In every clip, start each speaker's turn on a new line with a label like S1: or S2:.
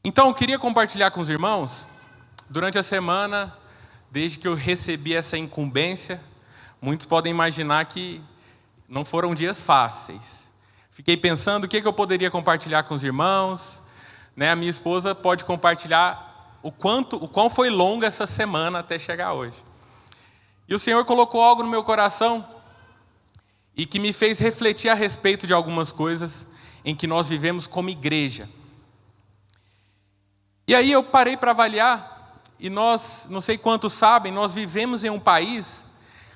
S1: Então, eu queria compartilhar com os irmãos, durante a semana, desde que eu recebi essa incumbência, muitos podem imaginar que não foram dias fáceis. Fiquei pensando o que eu poderia compartilhar com os irmãos. A minha esposa pode compartilhar o quão foi longa essa semana até chegar hoje. E o Senhor colocou algo no meu coração e que me fez refletir a respeito de algumas coisas em que nós vivemos como igreja. E aí eu parei para avaliar, e nós, não sei quantos sabem, nós vivemos em um país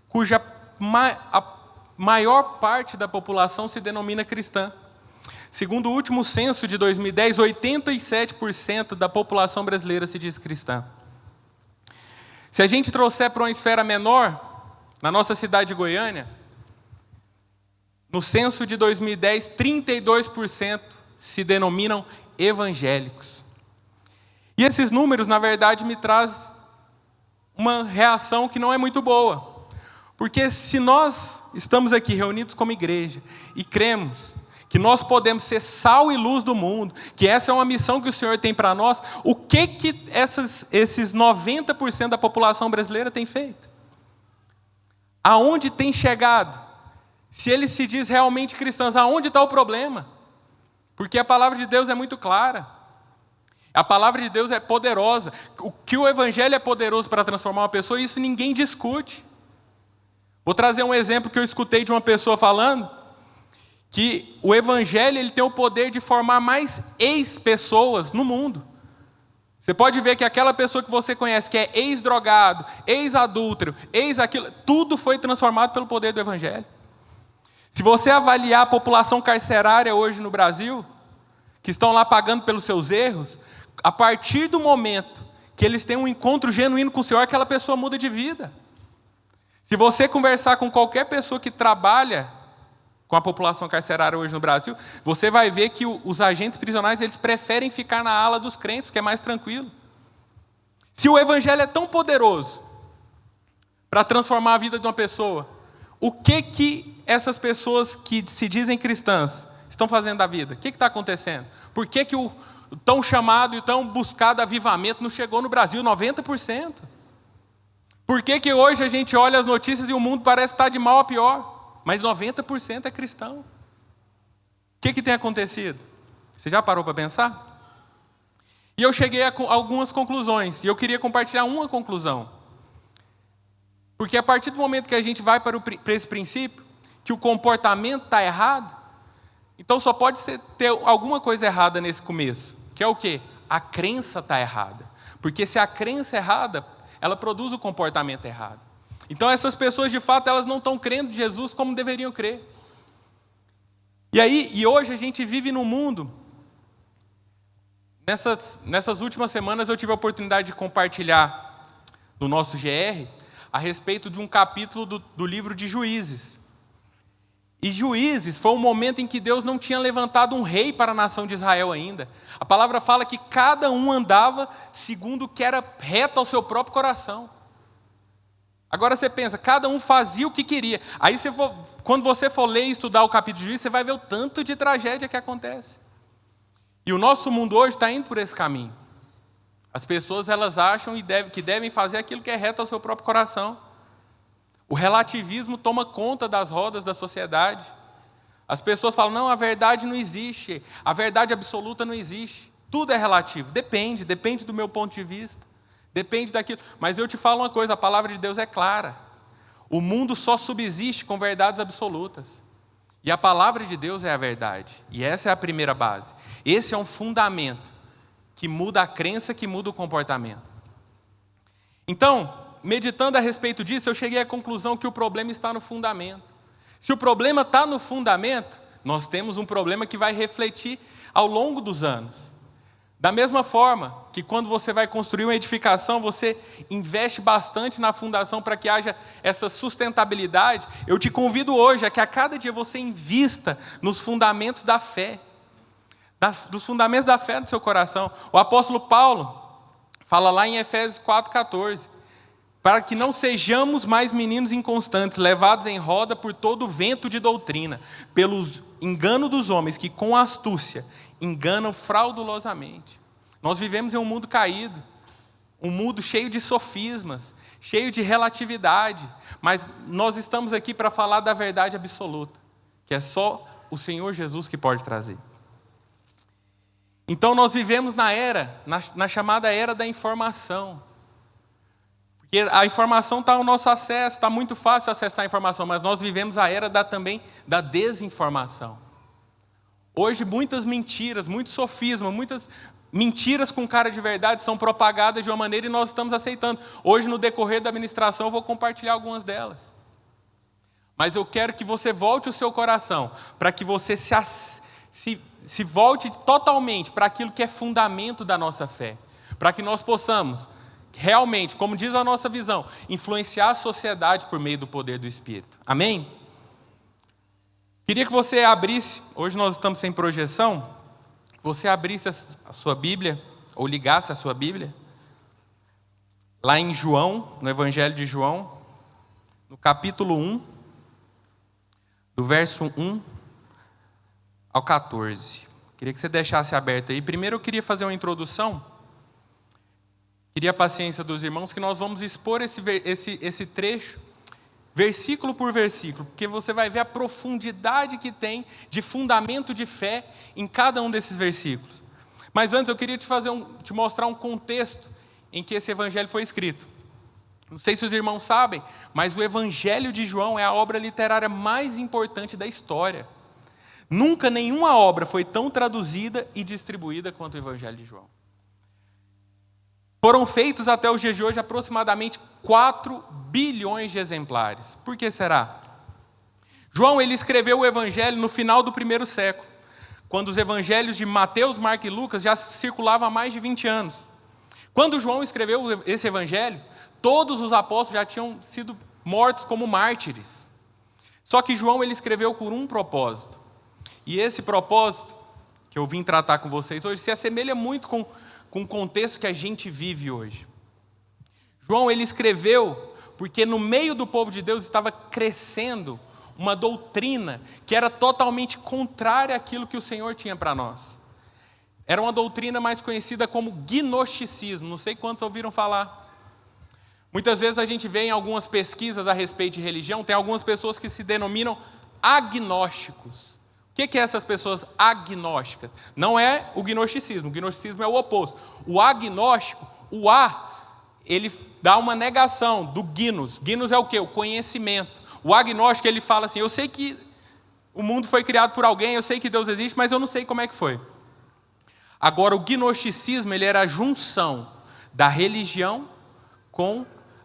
S1: cuja a maior parte da população se denomina cristã. Segundo o último censo de 2010, 87% da população brasileira se diz cristã. Se a gente trouxer para uma esfera menor, na nossa cidade de Goiânia, no censo de 2010, 32% se denominam evangélicos. E esses números, na verdade, me trazem uma reação que não é muito boa. Porque se nós estamos aqui reunidos como igreja e cremos que nós podemos ser sal e luz do mundo, que essa é uma missão que o Senhor tem para nós, o que esses 90% da população brasileira tem feito? Aonde tem chegado? Se eles se diz realmente cristãos, aonde está o problema? Porque a palavra de Deus é muito clara. A palavra de Deus é poderosa. O que o evangelho é poderoso para transformar uma pessoa, isso ninguém discute. Vou trazer um exemplo que eu escutei de uma pessoa falando, que o evangelho ele tem o poder de formar mais ex-pessoas no mundo. Você pode ver que aquela pessoa que você conhece, que é ex-drogado, ex-adúltero, ex-aquilo, tudo foi transformado pelo poder do evangelho. Se você avaliar a população carcerária hoje no Brasil, que estão lá pagando pelos seus erros, a partir do momento que eles têm um encontro genuíno com o Senhor, aquela pessoa muda de vida. Se você conversar com qualquer pessoa que trabalha com a população carcerária hoje no Brasil, você vai ver que os agentes prisionais eles preferem ficar na ala dos crentes, porque é mais tranquilo. Se o evangelho é tão poderoso para transformar a vida de uma pessoa, o que essas pessoas que se dizem cristãs estão fazendo da vida? O que está acontecendo? Por que o tão chamado e tão buscado avivamento não chegou no Brasil? 90%. Por que hoje a gente olha as notícias e o mundo parece estar de mal a pior? Mas 90% é cristão. O que tem acontecido? Você já parou para pensar? E eu cheguei a algumas conclusões, e eu queria compartilhar uma conclusão. Porque a partir do momento que a gente vai para esse princípio, que o comportamento está errado, então só pode ter alguma coisa errada nesse começo, que é o quê? A crença está errada. Porque se a crença é errada, ela produz o comportamento errado. Então essas pessoas, de fato, elas não estão crendo em Jesus como deveriam crer. E hoje a gente vive num mundo... Nessas últimas semanas eu tive a oportunidade de compartilhar no nosso GR a respeito de um capítulo do livro de Juízes. E Juízes foi um momento em que Deus não tinha levantado um rei para a nação de Israel ainda. A palavra fala que cada um andava segundo o que era reto ao seu próprio coração. Agora você pensa, cada um fazia o que queria. Aí quando você for ler e estudar o capítulo de Juízes, você vai ver o tanto de tragédia que acontece. E o nosso mundo hoje está indo por esse caminho. As pessoas elas acham que devem fazer aquilo que é reto ao seu próprio coração. O relativismo toma conta das rodas da sociedade. As pessoas falam, não, a verdade não existe, a verdade absoluta não existe. Tudo é relativo, depende do meu ponto de vista. Depende daquilo. Mas eu te falo uma coisa, a palavra de Deus é clara. O mundo só subsiste com verdades absolutas. E a palavra de Deus é a verdade. E essa é a primeira base. Esse é um fundamento que muda a crença, que muda o comportamento. Então, meditando a respeito disso, eu cheguei à conclusão que o problema está no fundamento. Se o problema está no fundamento, nós temos um problema que vai refletir ao longo dos anos. Da mesma forma que quando você vai construir uma edificação, você investe bastante na fundação para que haja essa sustentabilidade, eu te convido hoje a que a cada dia você invista nos fundamentos da fé, dos fundamentos da fé do seu coração. O apóstolo Paulo fala lá em Efésios 4,14, para que não sejamos mais meninos inconstantes, levados em roda por todo o vento de doutrina, pelo engano dos homens que com astúcia enganam fraudulosamente. Nós vivemos em um mundo caído, um mundo cheio de sofismas, cheio de relatividade, mas nós estamos aqui para falar da verdade absoluta, que é só o Senhor Jesus que pode trazer. Então nós vivemos na chamada era da informação. Porque a informação está ao nosso acesso, está muito fácil acessar a informação, mas nós vivemos a era também da desinformação. Hoje muitas mentiras, muito sofisma, muitas mentiras com cara de verdade são propagadas de uma maneira e nós estamos aceitando. Hoje, no decorrer da ministração, eu vou compartilhar algumas delas. Mas eu quero que você volte o seu coração para que você se volte totalmente para aquilo que é fundamento da nossa fé. Para que nós possamos realmente, como diz a nossa visão, influenciar a sociedade por meio do poder do Espírito. Amém? Queria que você abrisse, hoje nós estamos sem projeção, que você abrisse a sua Bíblia, ou ligasse a sua Bíblia, lá em João, no Evangelho de João, no capítulo 1, do verso 1 ao 14. Queria que você deixasse aberto aí. Primeiro eu queria fazer uma introdução. Queria a paciência dos irmãos, que nós vamos expor esse trecho, versículo por versículo, porque você vai ver a profundidade que tem de fundamento de fé em cada um desses versículos. Mas antes eu queria te mostrar um contexto em que esse evangelho foi escrito. Não sei se os irmãos sabem, mas o Evangelho de João é a obra literária mais importante da história. Nunca nenhuma obra foi tão traduzida e distribuída quanto o Evangelho de João. Foram feitos até os dias de hoje aproximadamente 4 bilhões de exemplares. Por que será? João ele escreveu o Evangelho no final do primeiro século, quando os evangelhos de Mateus, Marcos e Lucas já circulavam há mais de 20 anos. Quando João escreveu esse Evangelho, todos os apóstolos já tinham sido mortos como mártires. Só que João ele escreveu por um propósito. E esse propósito, que eu vim tratar com vocês hoje, se assemelha muito com o contexto que a gente vive hoje. João ele escreveu porque no meio do povo de Deus estava crescendo uma doutrina que era totalmente contrária àquilo que o Senhor tinha para nós. Era uma doutrina mais conhecida como gnosticismo, não sei quantos ouviram falar. Muitas vezes a gente vê em algumas pesquisas a respeito de religião, tem algumas pessoas que se denominam agnósticos. O que é essas pessoas agnósticas? Não é o gnosticismo é o oposto. O agnóstico, o A, ele dá uma negação do gnos. Gnos é o quê? O conhecimento. O agnóstico, ele fala assim, eu sei que o mundo foi criado por alguém, eu sei que Deus existe, mas eu não sei como é que foi. Agora, o gnosticismo, ele era a junção da religião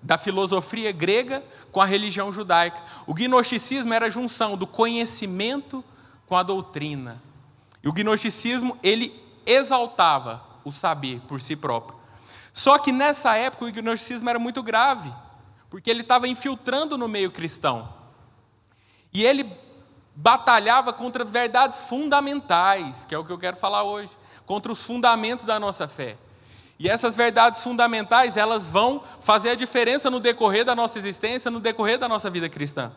S1: da filosofia grega com a religião judaica. O gnosticismo era a junção do conhecimento com a doutrina. E o gnosticismo, ele exaltava o saber por si próprio. Só que nessa época o gnosticismo era muito grave, porque ele estava infiltrando no meio cristão. E ele batalhava contra verdades fundamentais, que é o que eu quero falar hoje, contra os fundamentos da nossa fé. E essas verdades fundamentais, elas vão fazer a diferença no decorrer da nossa existência, no decorrer da nossa vida cristã.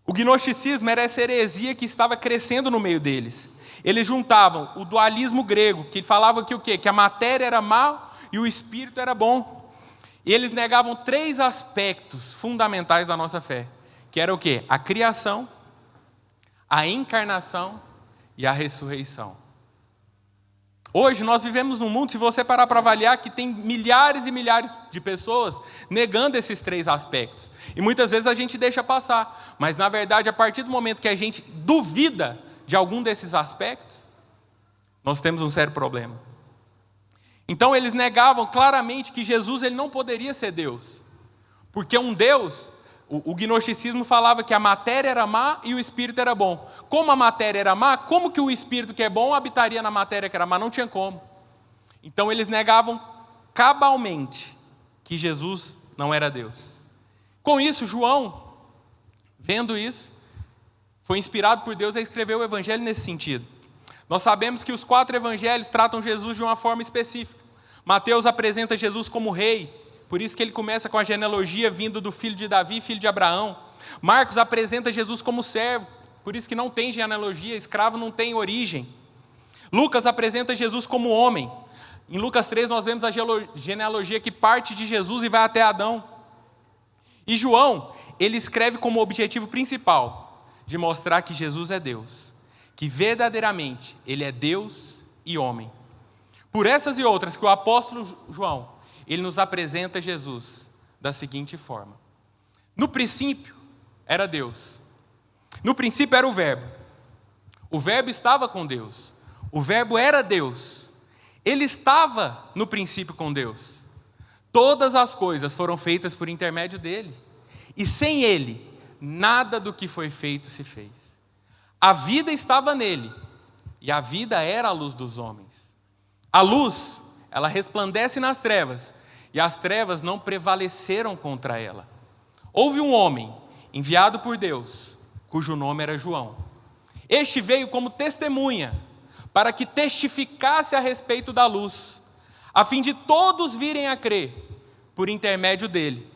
S1: O gnosticismo era essa heresia que estava crescendo no meio deles. Eles juntavam o dualismo grego, que falava que o quê? Que a matéria era má e o espírito era bom. E eles negavam 3 aspectos fundamentais da nossa fé, que era o quê? A criação, a encarnação e a ressurreição. Hoje nós vivemos num mundo, se você parar para avaliar, que tem milhares e milhares de pessoas negando esses 3 aspectos. E muitas vezes a gente deixa passar. Mas na verdade, a partir do momento que a gente duvida de algum desses aspectos, nós temos um sério problema. Então eles negavam claramente que Jesus ele não poderia ser Deus. Porque um Deus, o gnosticismo falava que a matéria era má e o espírito era bom. Como a matéria era má, como que o espírito que é bom habitaria na matéria que era má? Não tinha como. Então eles negavam cabalmente que Jesus não era Deus. Com isso, João, vendo isso, foi inspirado por Deus a escrever o evangelho nesse sentido. Nós sabemos que os 4 evangelhos tratam Jesus de uma forma específica. Mateus apresenta Jesus como rei, por isso que ele começa com a genealogia vindo do filho de Davi, filho de Abraão. Marcos apresenta Jesus como servo, por isso que não tem genealogia, escravo não tem origem. Lucas apresenta Jesus como homem. Em Lucas 3 nós vemos a genealogia que parte de Jesus e vai até Adão. E João, ele escreve como objetivo principal de mostrar que Jesus é Deus, que verdadeiramente ele é Deus e homem. Por essas e outras que o apóstolo João, ele nos apresenta Jesus da seguinte forma. No princípio era Deus. No princípio era o Verbo. O Verbo estava com Deus. O Verbo era Deus. Ele estava no princípio com Deus. Todas as coisas foram feitas por intermédio dele. E sem ele, nada do que foi feito se fez. A vida estava nele. E a vida era a luz dos homens. A luz, ela resplandece nas trevas. E as trevas não prevaleceram contra ela. Houve um homem enviado por Deus, cujo nome era João. Este veio como testemunha, para que testificasse a respeito da luz, a fim de todos virem a crer, por intermédio dele.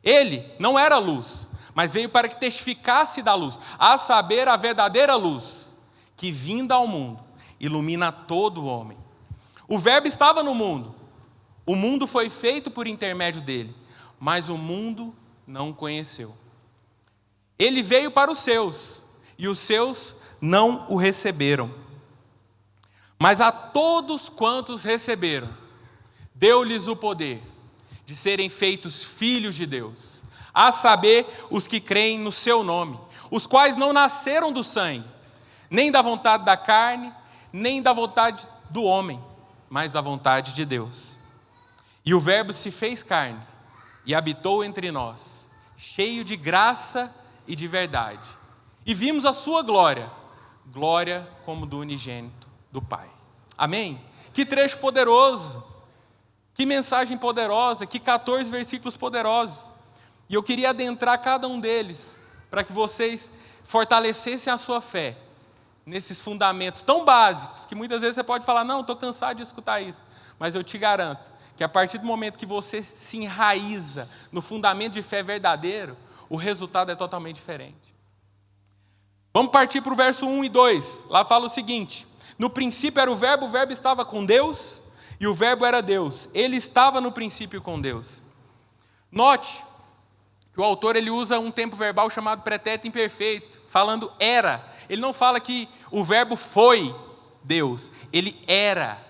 S1: Ele não era luz, mas veio para que testificasse da luz, a saber, a verdadeira luz, que vinda ao mundo, ilumina todo o homem. O Verbo estava no mundo, o mundo foi feito por intermédio dele, mas o mundo não o conheceu. Ele veio para os seus, e os seus não o receberam. Mas a todos quantos receberam, deu-lhes o poder de serem feitos filhos de Deus, a saber, os que creem no seu nome, os quais não nasceram do sangue, nem da vontade da carne, nem da vontade do homem, mas da vontade de Deus. E o Verbo se fez carne e habitou entre nós, cheio de graça e de verdade. E vimos a sua glória, glória como do unigênito do Pai. Amém? Que trecho poderoso, que mensagem poderosa, que 14 versículos poderosos. E eu queria adentrar cada um deles, para que vocês fortalecessem a sua fé, nesses fundamentos tão básicos, que muitas vezes você pode falar, não, estou cansado de escutar isso. Mas eu te garanto, que a partir do momento que você se enraiza no fundamento de fé verdadeiro, o resultado é totalmente diferente. Vamos partir para o verso 1 e 2. Lá fala o seguinte: no princípio era o Verbo estava com Deus, e o Verbo era Deus. Ele estava no princípio com Deus. Note que o autor ele usa um tempo verbal chamado pretérito imperfeito, falando era. Ele não fala que o Verbo foi Deus, ele era.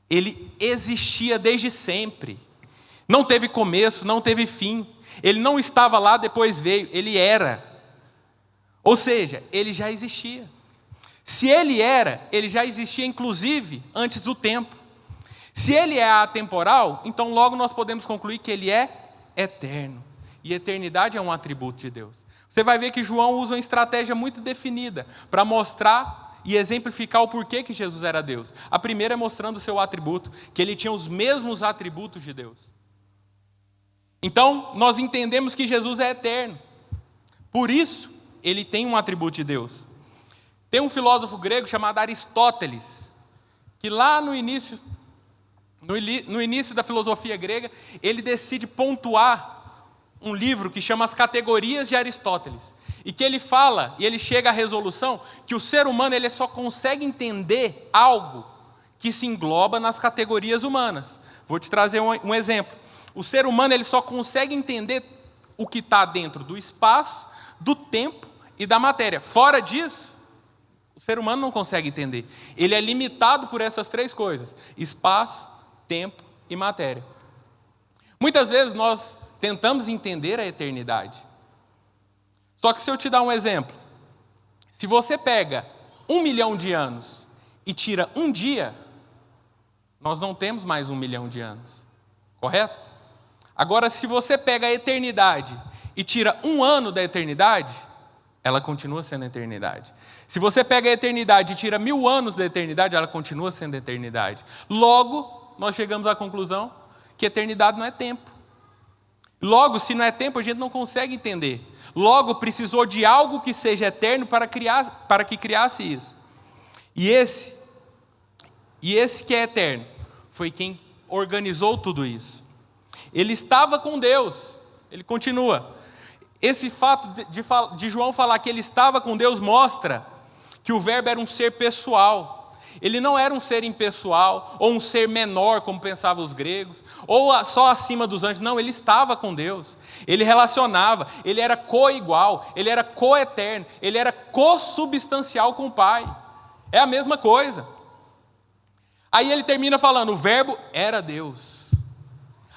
S1: Ele existia desde sempre. Não teve começo, não teve fim. Ele não estava lá, depois veio. Ele era. Ou seja, ele já existia. Se ele era, ele já existia inclusive antes do tempo. Se ele é atemporal, então logo nós podemos concluir que ele é eterno. E eternidade é um atributo de Deus. Você vai ver que João usa uma estratégia muito definida para mostrar e exemplificar o porquê que Jesus era Deus. A primeira é mostrando o seu atributo, que ele tinha os mesmos atributos de Deus. Então, nós entendemos que Jesus é eterno. Por isso, ele tem um atributo de Deus. Tem um filósofo grego chamado Aristóteles, que lá no início da filosofia grega, ele decide pontuar um livro que chama As Categorias de Aristóteles. E que ele fala, e ele chega à resolução, que o ser humano ele só consegue entender algo que se engloba nas categorias humanas. Vou te trazer um exemplo. O ser humano ele só consegue entender o que está dentro do espaço, do tempo e da matéria. Fora disso, o ser humano não consegue entender. Ele é limitado por essas três coisas: espaço, tempo e matéria. Muitas vezes nós tentamos entender a eternidade. Só que se eu te dar um exemplo, se você pega 1 milhão de anos e tira um dia, nós não temos mais 1 milhão de anos, correto? Agora, se você pega a eternidade e tira um ano da eternidade, ela continua sendo eternidade. Se você pega a eternidade e tira 1000 anos da eternidade, ela continua sendo eternidade. Logo, nós chegamos à conclusão que eternidade não é tempo. Logo, se não é tempo, a gente não consegue entender. Logo, precisou de algo que seja eterno para que criasse isso. E esse que é eterno foi quem organizou tudo isso. Ele estava com Deus. Ele continua. Esse fato de João falar que ele estava com Deus mostra que o Verbo era um ser pessoal. Ele não era um ser impessoal, ou um ser menor, como pensavam os gregos, ou só acima dos anjos. Não, ele estava com Deus. Ele relacionava, ele era co-igual, ele era co-eterno, ele era co-substancial com o Pai. É a mesma coisa. Aí ele termina falando, o verbo era Deus.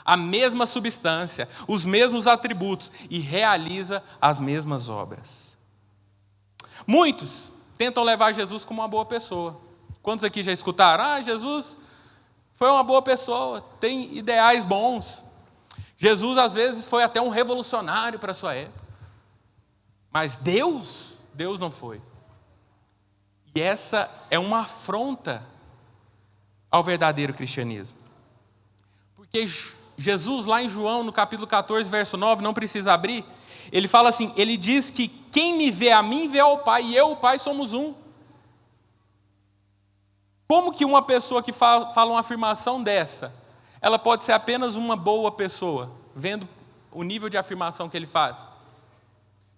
S1: A mesma substância, os mesmos atributos, e realiza as mesmas obras. Muitos tentam levar Jesus como uma boa pessoa. Quantos aqui já escutaram? Jesus foi uma boa pessoa, tem ideais bons. Jesus, às vezes, foi até um revolucionário para a sua época. Mas Deus não foi. E essa é uma afronta ao verdadeiro cristianismo. Porque Jesus, lá em João, no capítulo 14, verso 9, não precisa abrir, ele fala assim, ele diz que quem me vê a mim, vê ao Pai, e eu e o Pai somos um. Como que uma pessoa que fala uma afirmação dessa, ela pode ser apenas uma boa pessoa, vendo o nível de afirmação que ele faz?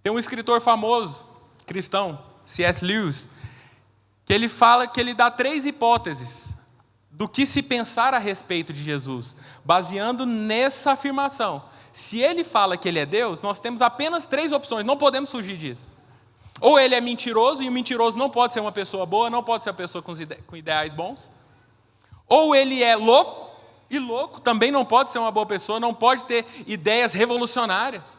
S1: Tem um escritor famoso, cristão, C.S. Lewis, que ele fala que ele dá 3 hipóteses do que se pensar a respeito de Jesus, baseando nessa afirmação. Se ele fala que ele é Deus, nós temos apenas 3 opções, não podemos fugir disso. Ou ele é mentiroso, e o mentiroso não pode ser uma pessoa boa, não pode ser uma pessoa com ideais bons. Ou ele é louco, e louco também não pode ser uma boa pessoa, não pode ter ideias revolucionárias.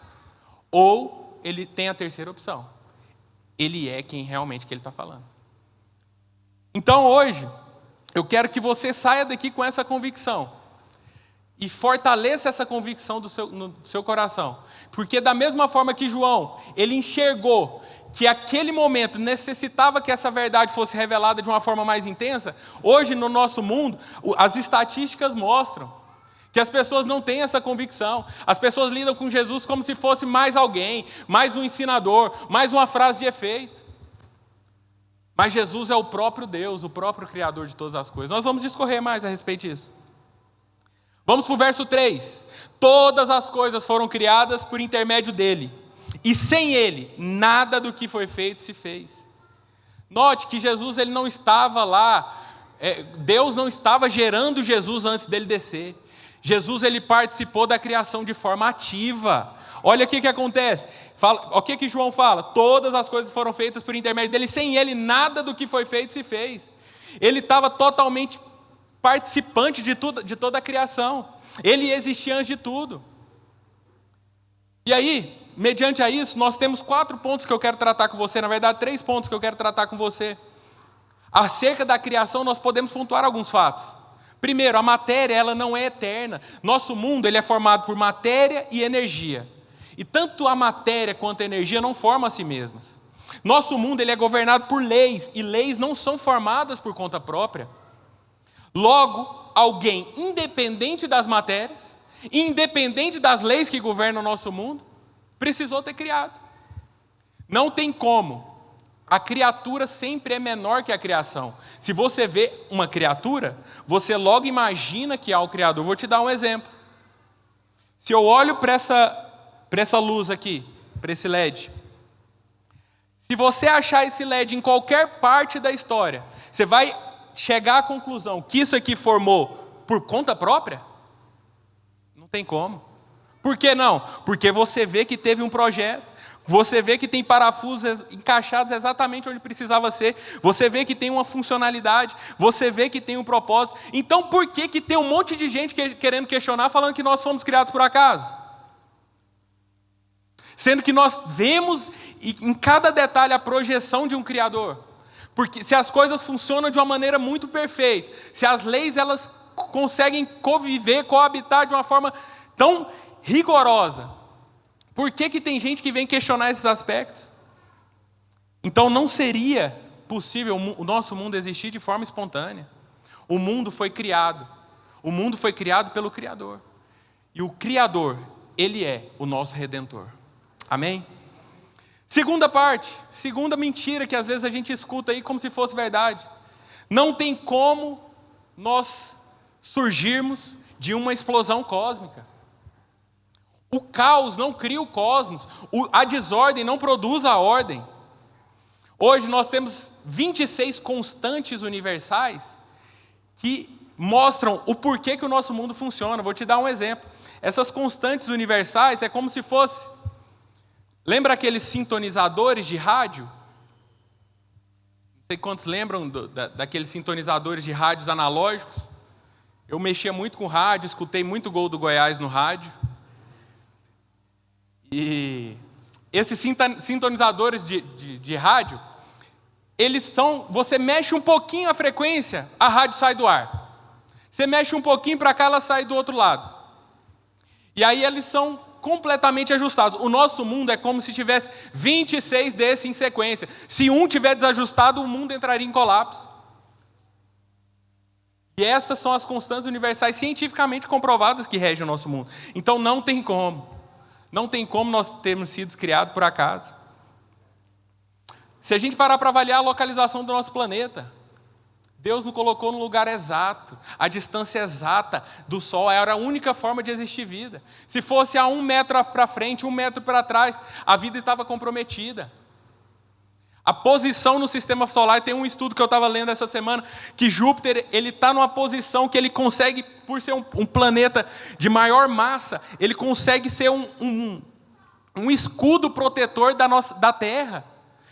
S1: Ou ele tem a terceira opção. Ele é quem realmente que ele está falando. Então hoje, eu quero que você saia daqui com essa convicção. E fortaleça essa convicção no seu coração. Porque da mesma forma que João, ele enxergou que aquele momento necessitava que essa verdade fosse revelada de uma forma mais intensa, hoje no nosso mundo, as estatísticas mostram que as pessoas não têm essa convicção. As pessoas lidam com Jesus como se fosse mais alguém, mais um ensinador, mais uma frase de efeito. Mas Jesus é o próprio Deus, o próprio Criador de todas as coisas. Nós vamos discorrer mais a respeito disso. Vamos para o verso 3. Todas as coisas foram criadas por intermédio dele, e sem ele, nada do que foi feito se fez. Note que Jesus ele não estava lá, Deus não estava gerando Jesus antes dele descer. Jesus ele participou da criação de forma ativa. Olha o que acontece. O que João fala? Todas as coisas foram feitas por intermédio dele, sem ele, nada do que foi feito se fez. Ele estava totalmente participante de toda a criação. Ele existia antes de tudo. E aí, mediante a isso, nós temos 4 pontos que eu quero tratar com você. Na verdade, 3 pontos que eu quero tratar com você. Acerca da criação, nós podemos pontuar alguns fatos. Primeiro, a matéria ela não é eterna. Nosso mundo ele é formado por matéria e energia. E tanto a matéria quanto a energia não formam a si mesmas. Nosso mundo ele é governado por leis, e leis não são formadas por conta própria. Logo, alguém independente das matérias, independente das leis que governam o nosso mundo, precisou ter criado. Não tem como. A criatura sempre é menor que a criação. Se você vê uma criatura, você logo imagina que há o Criador. Vou te dar um exemplo. Se eu olho para essa luz aqui, para esse LED, se você achar esse LED em qualquer parte da história, você vai chegar à conclusão que isso aqui formou por conta própria? Não tem como. Por que não? Porque você vê que teve um projeto, você vê que tem parafusos encaixados exatamente onde precisava ser, você vê que tem uma funcionalidade, você vê que tem um propósito. Então por que tem um monte de gente querendo questionar, falando que nós fomos criados por acaso? Sendo que nós vemos em cada detalhe a projeção de um Criador. Porque se as coisas funcionam de uma maneira muito perfeita, se as leis elas conseguem conviver, coabitar de uma forma tão rigorosa, por que tem gente que vem questionar esses aspectos? Então não seria possível o nosso mundo existir de forma espontânea. O mundo foi criado. O mundo foi criado pelo Criador. E o Criador, Ele é o nosso Redentor. Amém? Segunda mentira que às vezes a gente escuta aí como se fosse verdade. Não tem como nós surgirmos de uma explosão cósmica. O caos não cria o cosmos. A desordem não produz a ordem. Hoje nós temos 26 constantes universais que mostram o porquê que o nosso mundo funciona. Vou te dar um exemplo. Essas constantes universais é como se fosse... Lembra aqueles sintonizadores de rádio? Não sei quantos lembram daqueles sintonizadores de rádios analógicos. Eu mexia muito com rádio, escutei muito Gol do Goiás no rádio. E esses sintonizadores de rádio, eles são... Você mexe um pouquinho a frequência, a rádio sai do ar. Você mexe um pouquinho para cá, ela sai do outro lado. E aí eles são completamente ajustados. O nosso mundo é como se tivesse 26 desses em sequência. Se um tiver desajustado, o mundo entraria em colapso. E essas são as constantes universais cientificamente comprovadas que regem o nosso mundo. Então não tem como. Não tem como nós termos sido criados por acaso. Se a gente parar para avaliar a localização do nosso planeta, Deus nos colocou no lugar exato, a distância exata do Sol, era a única forma de existir vida. Se fosse a 1 metro para frente, 1 metro para trás, a vida estava comprometida. A posição no sistema solar, tem um estudo que eu estava lendo essa semana, que Júpiter ele está numa posição que ele consegue, por ser um planeta de maior massa, ele consegue ser um escudo protetor da Terra.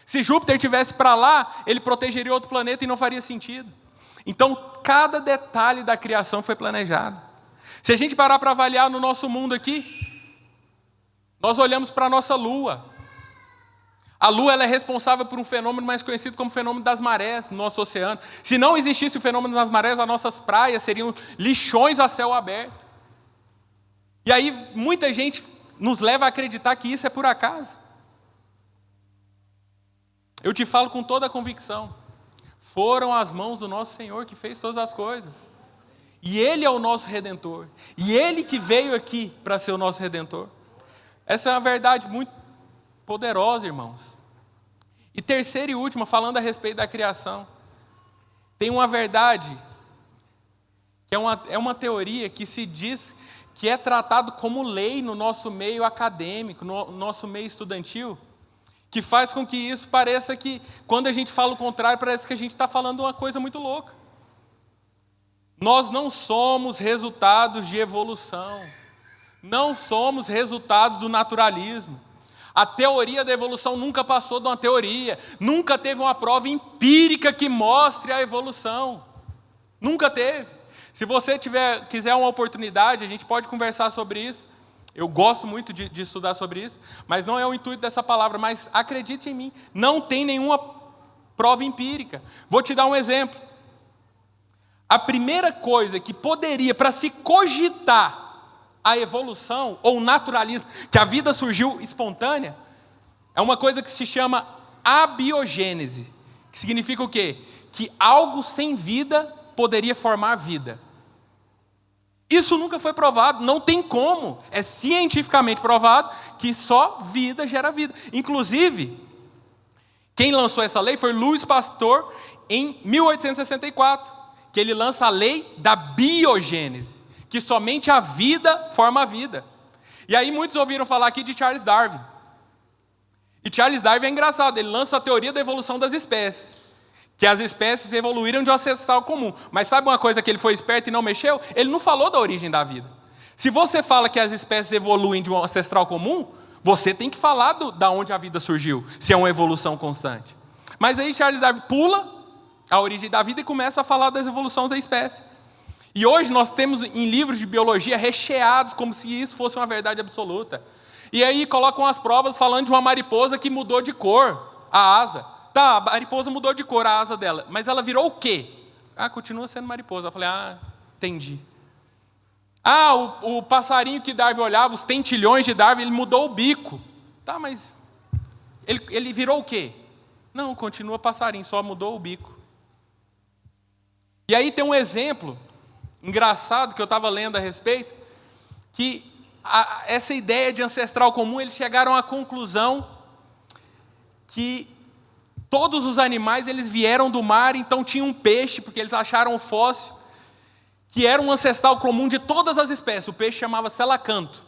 S1: Se Júpiter estivesse para lá, ele protegeria outro planeta e não faria sentido. Então, cada detalhe da criação foi planejado. Se a gente parar para avaliar no nosso mundo aqui, nós olhamos para a nossa Lua. A Lua ela é responsável por um fenômeno mais conhecido como fenômeno das marés no nosso oceano. Se não existisse o fenômeno das marés, as nossas praias seriam lixões a céu aberto. E aí, muita gente nos leva a acreditar que isso é por acaso. Eu te falo com toda a convicção. Foram as mãos do nosso Senhor que fez todas as coisas. E Ele é o nosso Redentor. E Ele que veio aqui para ser o nosso Redentor. Essa é uma verdade muito poderosa, irmãos. E terceira e última, falando a respeito da criação. Tem uma verdade, que é uma teoria que se diz que é tratado como lei no nosso meio acadêmico, no nosso meio estudantil, que faz com que isso pareça que, quando a gente fala o contrário, parece que a gente está falando uma coisa muito louca. Nós não somos resultados de evolução. Não somos resultados do naturalismo. A teoria da evolução nunca passou de uma teoria. Nunca teve uma prova empírica que mostre a evolução. Nunca teve. Se você quiser uma oportunidade, a gente pode conversar sobre isso. Eu gosto muito de estudar sobre isso, mas não é o intuito dessa palavra. Mas acredite em mim, não tem nenhuma prova empírica. Vou te dar um exemplo. A primeira coisa que poderia, para se cogitar a evolução ou o naturalismo, que a vida surgiu espontânea, é uma coisa que se chama abiogênese, que significa o quê? Que algo sem vida poderia formar vida. Isso nunca foi provado, não tem como. É cientificamente provado que só vida gera vida. Inclusive, quem lançou essa lei foi Louis Pasteur em 1864, que ele lança a lei da biogênese, que somente a vida forma a vida. E aí muitos ouviram falar aqui de Charles Darwin. E Charles Darwin é engraçado, ele lança a teoria da evolução das espécies. Que as espécies evoluíram de um ancestral comum. Mas sabe uma coisa que ele foi esperto e não mexeu? Ele não falou da origem da vida. Se você fala que as espécies evoluem de um ancestral comum, você tem que falar da onde a vida surgiu, se é uma evolução constante. Mas aí Charles Darwin pula a origem da vida e começa a falar das evoluções da espécie. E hoje nós temos em livros de biologia recheados como se isso fosse uma verdade absoluta. E aí colocam as provas falando de uma mariposa que mudou de cor, a asa. Tá, a mariposa mudou de cor, a asa dela, mas ela virou o quê? Continua sendo mariposa. Eu falei, entendi. O passarinho que Darwin olhava, os tentilhões de Darwin, ele mudou o bico. Tá, mas ele virou o quê? Não, continua passarinho, só mudou o bico. E aí tem um exemplo engraçado que eu estava lendo a respeito, que essa ideia de ancestral comum, eles chegaram à conclusão que todos os animais eles vieram do mar, então tinha um peixe, porque eles acharam um fóssil, que era um ancestral comum de todas as espécies. O peixe chamava selacanto.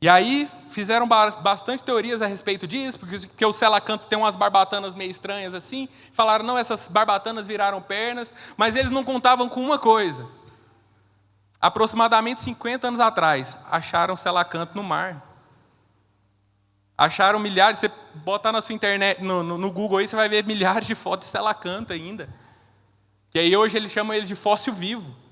S1: E aí fizeram bastante teorias a respeito disso, porque o selacanto tem umas barbatanas meio estranhas assim. Falaram, não, essas barbatanas viraram pernas, mas eles não contavam com uma coisa. Aproximadamente 50 anos atrás, acharam selacanto no mar. Acharam milhares, você botar na sua internet, no Google aí, você vai ver milhares de fotos de selacanto ainda. Que aí hoje eles chamam ele de fóssil vivo.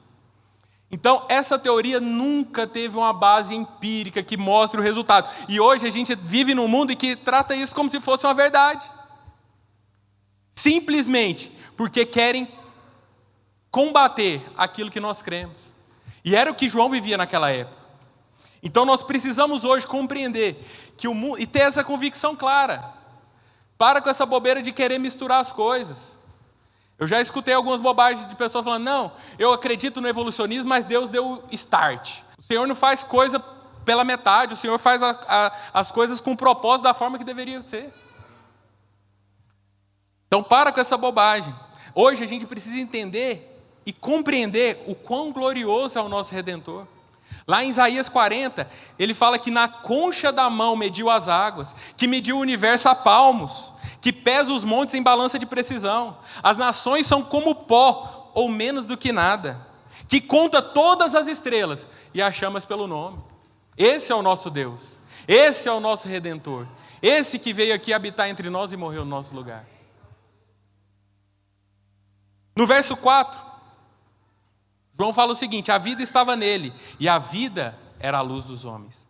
S1: Então, essa teoria nunca teve uma base empírica que mostre o resultado. E hoje a gente vive num mundo que trata isso como se fosse uma verdade. Simplesmente porque querem combater aquilo que nós cremos. E era o que João vivia naquela época. Então nós precisamos hoje compreender que o mundo, e ter essa convicção clara. Para com essa bobeira de querer misturar as coisas. Eu já escutei algumas bobagens de pessoas falando, não, eu acredito no evolucionismo, mas Deus deu start. O Senhor não faz coisa pela metade, o Senhor faz as coisas com o propósito da forma que deveria ser. Então para com essa bobagem. Hoje a gente precisa entender e compreender o quão glorioso é o nosso Redentor. Lá em Isaías 40, ele fala que na concha da mão mediu as águas, que mediu o universo a palmos, que pesa os montes em balança de precisão. As nações são como pó, ou menos do que nada, que conta todas as estrelas e as chama pelo nome. Esse é o nosso Deus, esse é o nosso Redentor, esse que veio aqui habitar entre nós e morreu no nosso lugar. No verso 4, João fala o seguinte, a vida estava nele, e a vida era a luz dos homens.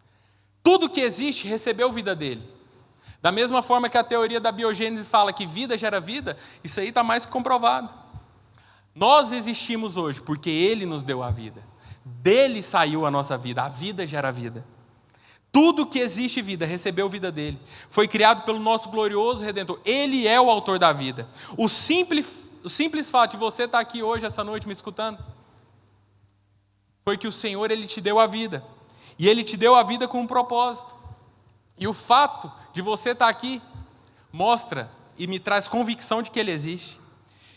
S1: Tudo que existe recebeu vida dele. Da mesma forma que a teoria da biogênese fala que vida gera vida, isso aí está mais que comprovado. Nós existimos hoje porque ele nos deu a vida. Dele saiu a nossa vida, a vida gera vida. Tudo que existe vida recebeu vida dele. Foi criado pelo nosso glorioso Redentor. Ele é o autor da vida. O simples fato de você estar aqui hoje, essa noite, me escutando, foi que o Senhor, Ele te deu a vida. E Ele te deu a vida com um propósito. E o fato de você estar aqui mostra e me traz convicção de que Ele existe.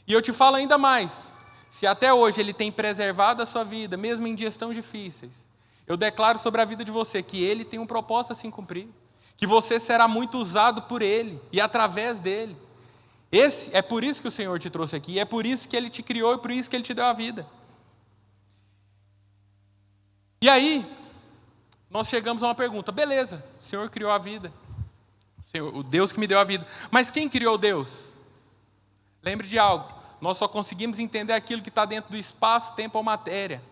S1: E eu te falo ainda mais. Se até hoje Ele tem preservado a sua vida, mesmo em dias tão difíceis, eu declaro sobre a vida de você que Ele tem um propósito a se cumprir. Que você será muito usado por Ele e através dEle. É por isso que o Senhor te trouxe aqui. É por isso que Ele te criou e por isso que Ele te deu a vida. E aí, nós chegamos a uma pergunta. Beleza, o Senhor criou a vida. O Deus que me deu a vida. Mas quem criou Deus? Lembre de algo. Nós só conseguimos entender aquilo que está dentro do espaço, tempo ou matéria.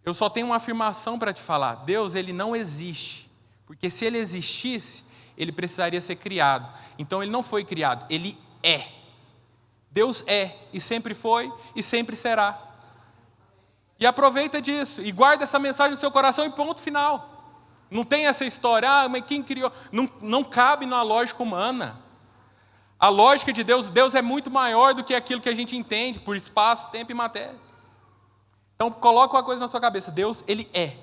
S1: Eu só tenho uma afirmação para te falar. Deus, Ele não existe. Porque se Ele existisse, Ele precisaria ser criado. Então Ele não foi criado, Ele é. Deus é, e sempre foi, e sempre será. E aproveita disso, e guarda essa mensagem no seu coração e ponto final. Não tem essa história, mas quem criou? Não cabe na lógica humana. A lógica de Deus é muito maior do que aquilo que a gente entende, por espaço, tempo e matéria. Então coloca uma coisa na sua cabeça, Deus, Ele é.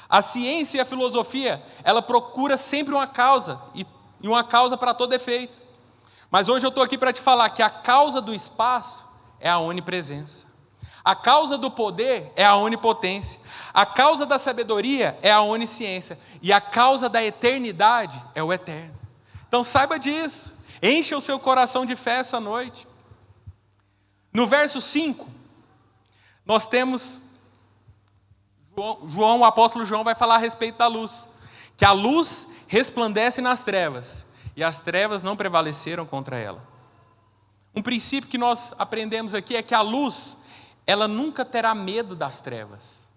S1: A ciência e a filosofia, ela procura sempre uma causa, e uma causa para todo efeito. Mas hoje eu estou aqui para te falar que a causa do espaço é a onipresença. A causa do poder é a onipotência. A causa da sabedoria é a onisciência. E a causa da eternidade é o eterno. Então saiba disso. Encha o seu coração de fé essa noite. No verso 5, nós temos o apóstolo João vai falar a respeito da luz. Que a luz resplandece nas trevas. E as trevas não prevaleceram contra ela. Um princípio que nós aprendemos aqui é que a luz, ela nunca terá medo das trevas.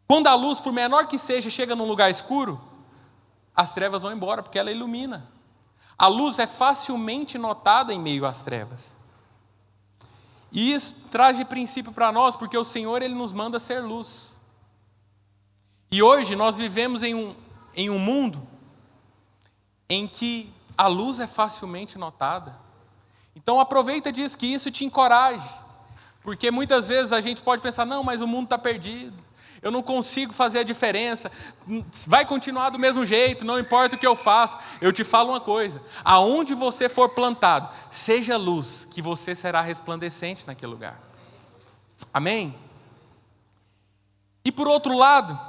S1: Quando a luz, por menor que seja, chega num lugar escuro, as trevas vão embora, porque ela ilumina. A luz é facilmente notada em meio às trevas. E isso traz de princípio para nós, porque o Senhor, Ele nos manda ser luz. E hoje nós vivemos em um mundo em que a luz é facilmente notada. Então aproveita disso, que isso te encoraje. Porque muitas vezes a gente pode pensar, não, mas o mundo está perdido, eu não consigo fazer a diferença, vai continuar do mesmo jeito, não importa o que eu faço. Eu te falo uma coisa, aonde você for plantado, seja luz, que você será resplandecente naquele lugar. Amém? E por outro lado,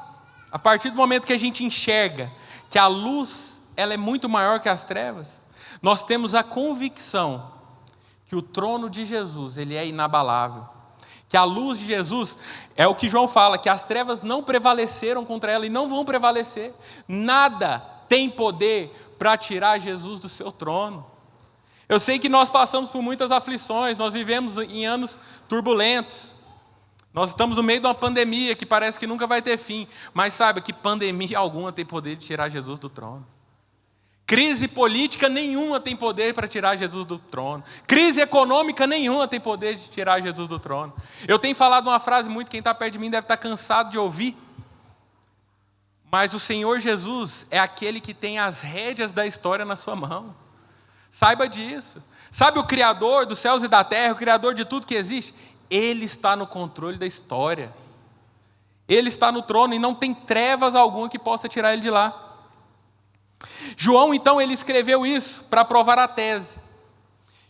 S1: a partir do momento que a gente enxerga que a luz ela é muito maior que as trevas, nós temos a convicção que o trono de Jesus ele é inabalável. Que a luz de Jesus, é o que João fala, que as trevas não prevaleceram contra ela e não vão prevalecer. Nada tem poder para tirar Jesus do seu trono. Eu sei que nós passamos por muitas aflições, nós vivemos em anos turbulentos. Nós estamos no meio de uma pandemia que parece que nunca vai ter fim. Mas saiba que pandemia alguma tem poder de tirar Jesus do trono. Crise política nenhuma tem poder para tirar Jesus do trono. Crise econômica nenhuma tem poder de tirar Jesus do trono. Eu tenho falado uma frase muito, quem está perto de mim deve estar cansado de ouvir. Mas o Senhor Jesus é aquele que tem as rédeas da história na sua mão. Saiba disso. Sabe o Criador dos céus e da terra, o Criador de tudo que existe? Ele está no controle da história. Ele está no trono e não tem trevas alguma que possa tirar ele de lá. João, então, ele escreveu isso para provar a tese.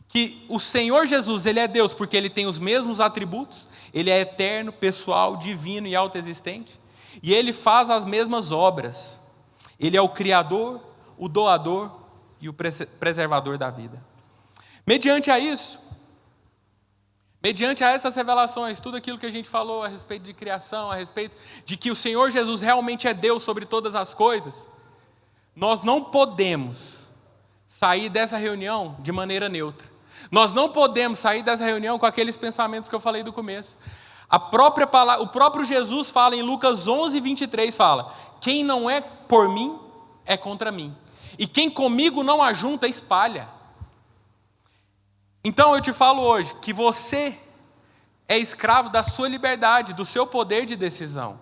S1: Que o Senhor Jesus, ele é Deus porque ele tem os mesmos atributos. Ele é eterno, pessoal, divino e autoexistente. E ele faz as mesmas obras. Ele é o Criador, o doador e o preservador da vida. Mediante a essas revelações, tudo aquilo que a gente falou a respeito de criação, a respeito de que o Senhor Jesus realmente é Deus sobre todas as coisas, nós não podemos sair dessa reunião de maneira neutra. Nós não podemos sair dessa reunião com aqueles pensamentos que eu falei do começo. O próprio Jesus fala em Lucas 11, 23, fala: quem não é por mim, é contra mim. E quem comigo não ajunta, espalha. Então eu te falo hoje que você é escravo da sua liberdade, do seu poder de decisão.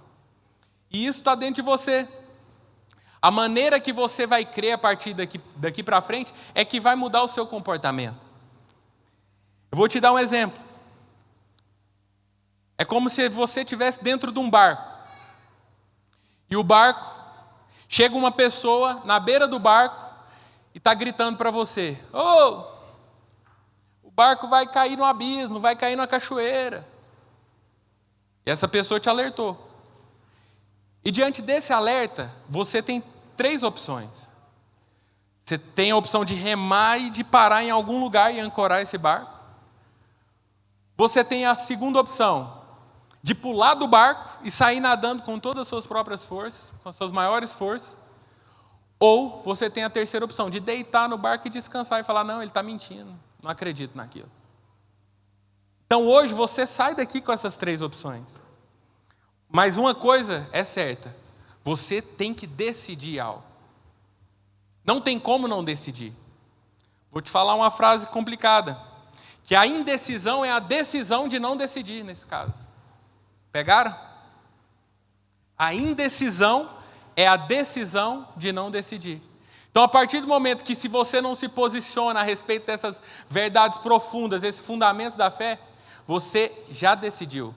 S1: E isso está dentro de você. A maneira que você vai crer a partir daqui para frente é que vai mudar o seu comportamento. Eu vou te dar um exemplo. É como se você estivesse dentro de um barco. E o barco, chega uma pessoa na beira do barco e está gritando para você: "Oh, o barco vai cair no abismo, vai cair na cachoeira." E essa pessoa te alertou. E diante desse alerta, você tem 3 opções. Você tem a opção de remar e de parar em algum lugar e ancorar esse barco. Você tem a segunda opção, de pular do barco e sair nadando com todas as suas próprias forças, com as suas maiores forças. Ou você tem a terceira opção, de deitar no barco e descansar e falar: não, ele está mentindo, não acredito naquilo. Então hoje você sai daqui com essas 3 opções. Mas uma coisa é certa, você tem que decidir algo. Não tem como não decidir. Vou te falar uma frase complicada, que a indecisão é a decisão de não decidir nesse caso. Pegaram? A indecisão é a decisão de não decidir. Então, a partir do momento que se você não se posiciona a respeito dessas verdades profundas, esses fundamentos da fé, você já decidiu.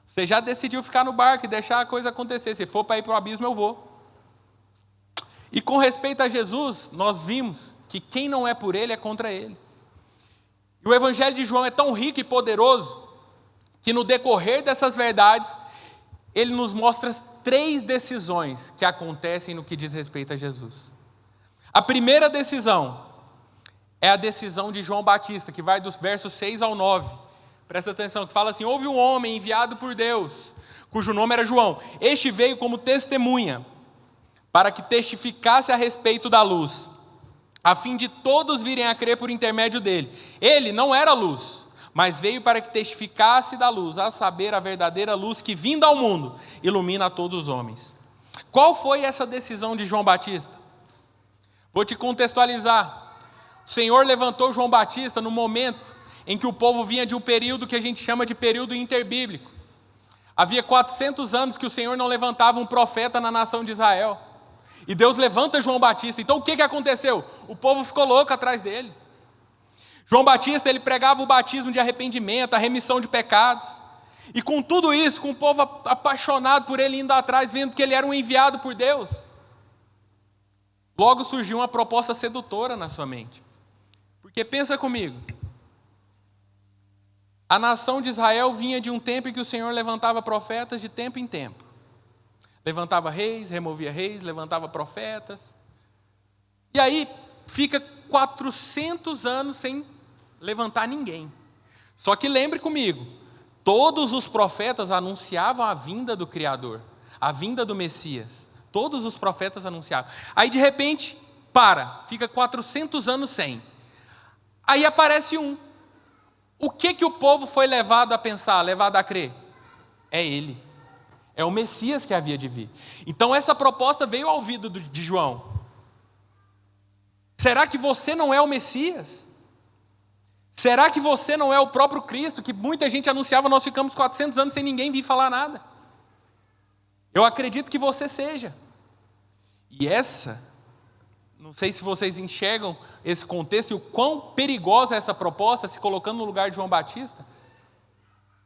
S1: Você já decidiu ficar no barco e deixar a coisa acontecer. Se for para ir para o abismo, eu vou. E com respeito a Jesus, nós vimos que quem não é por ele é contra ele. E o Evangelho de João é tão rico e poderoso que no decorrer dessas verdades, ele nos mostra 3 decisões que acontecem no que diz respeito a Jesus. A primeira decisão é a decisão de João Batista, que vai dos versos 6 ao 9. Presta atenção, que fala assim: houve um homem enviado por Deus, cujo nome era João. Este veio como testemunha, para que testificasse a respeito da luz, a fim de todos virem a crer por intermédio dele. Ele não era luz, mas veio para que testificasse da luz, a saber, a verdadeira luz que, vinda ao mundo, ilumina a todos os homens. Qual foi essa decisão de João Batista? Vou te contextualizar. O Senhor levantou João Batista no momento em que o povo vinha de um período que a gente chama de período interbíblico. Havia 400 anos que o Senhor não levantava um profeta na nação de Israel. E Deus levanta João Batista. Então o que aconteceu? O povo ficou louco atrás dele. João Batista, ele pregava o batismo de arrependimento, a remissão de pecados. E com tudo isso, com o povo apaixonado por ele indo atrás, vendo que ele era um enviado por Deus, logo surgiu uma proposta sedutora na sua mente. Porque pensa comigo, a nação de Israel vinha de um tempo em que o Senhor levantava profetas de tempo em tempo. Levantava reis, removia reis, levantava profetas. E aí fica 400 anos sem levantar ninguém. Só que lembre comigo, todos os profetas anunciavam a vinda do Criador, a vinda do Messias. Todos os profetas anunciavam. Aí de repente, fica 400 anos sem. Aí aparece um. O que o povo foi levado a pensar, levado a crer? É ele. É o Messias que havia de vir. Então essa proposta veio ao ouvido de João. Será que você não é o Messias? Será que você não é o próprio Cristo, que muita gente anunciava, nós ficamos 400 anos sem ninguém vir falar nada? Eu acredito que você seja. E não sei se vocês enxergam esse contexto e o quão perigosa é essa proposta, se colocando no lugar de João Batista.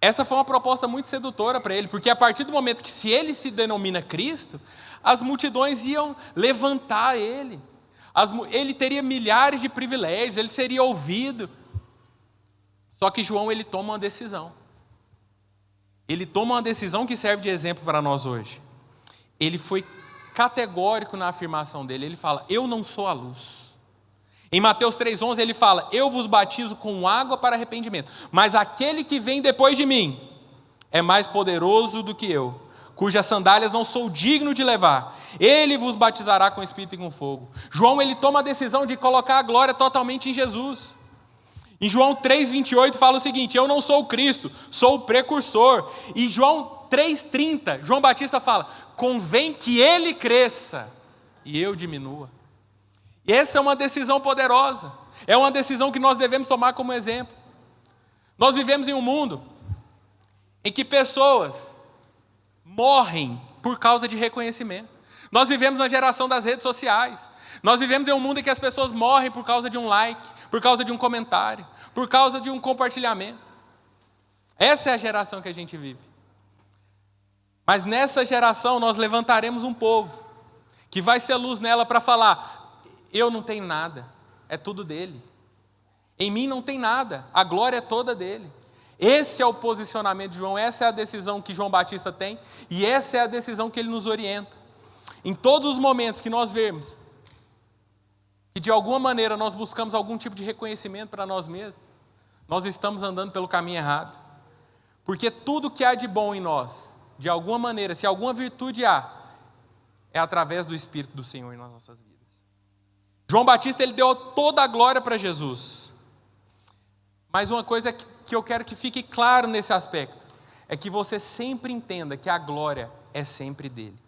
S1: Essa foi uma proposta muito sedutora para ele, porque a partir do momento que se ele se denomina Cristo, as multidões iam levantar ele. Ele teria milhares de privilégios, ele seria ouvido. Só que João, ele toma uma decisão. Ele toma uma decisão que serve de exemplo para nós hoje. Ele foi categórico na afirmação dele. Ele fala, eu não sou a luz. Em Mateus 3,11 ele fala, eu vos batizo com água para arrependimento, mas aquele que vem depois de mim é mais poderoso do que eu, cujas sandálias não sou digno de levar. Ele vos batizará com Espírito e com fogo. João, ele toma a decisão de colocar a glória totalmente em Jesus. Em João 3,28 fala o seguinte, eu não sou o Cristo, sou o precursor. E João 3,30, João Batista fala, convém que ele cresça e eu diminua. E essa é uma decisão poderosa, é uma decisão que nós devemos tomar como exemplo. Nós vivemos em um mundo em que pessoas morrem por causa de reconhecimento. Nós vivemos na geração das redes sociais. Nós vivemos em um mundo em que as pessoas morrem por causa de um like, por causa de um comentário, por causa de um compartilhamento. Essa é a geração que a gente vive. Mas nessa geração nós levantaremos um povo que vai ser luz nela para falar, eu não tenho nada, é tudo dele. Em mim não tem nada, a glória é toda dele. Esse é o posicionamento de João, essa é a decisão que João Batista tem e essa é a decisão que ele nos orienta. Em todos os momentos que nós vemos que de alguma maneira nós buscamos algum tipo de reconhecimento para nós mesmos, nós estamos andando pelo caminho errado. Porque tudo que há de bom em nós, de alguma maneira, se alguma virtude há, é através do Espírito do Senhor em nossas vidas. João Batista, ele deu toda a glória para Jesus. Mas uma coisa que eu quero que fique claro nesse aspecto, é que você sempre entenda que a glória é sempre dele.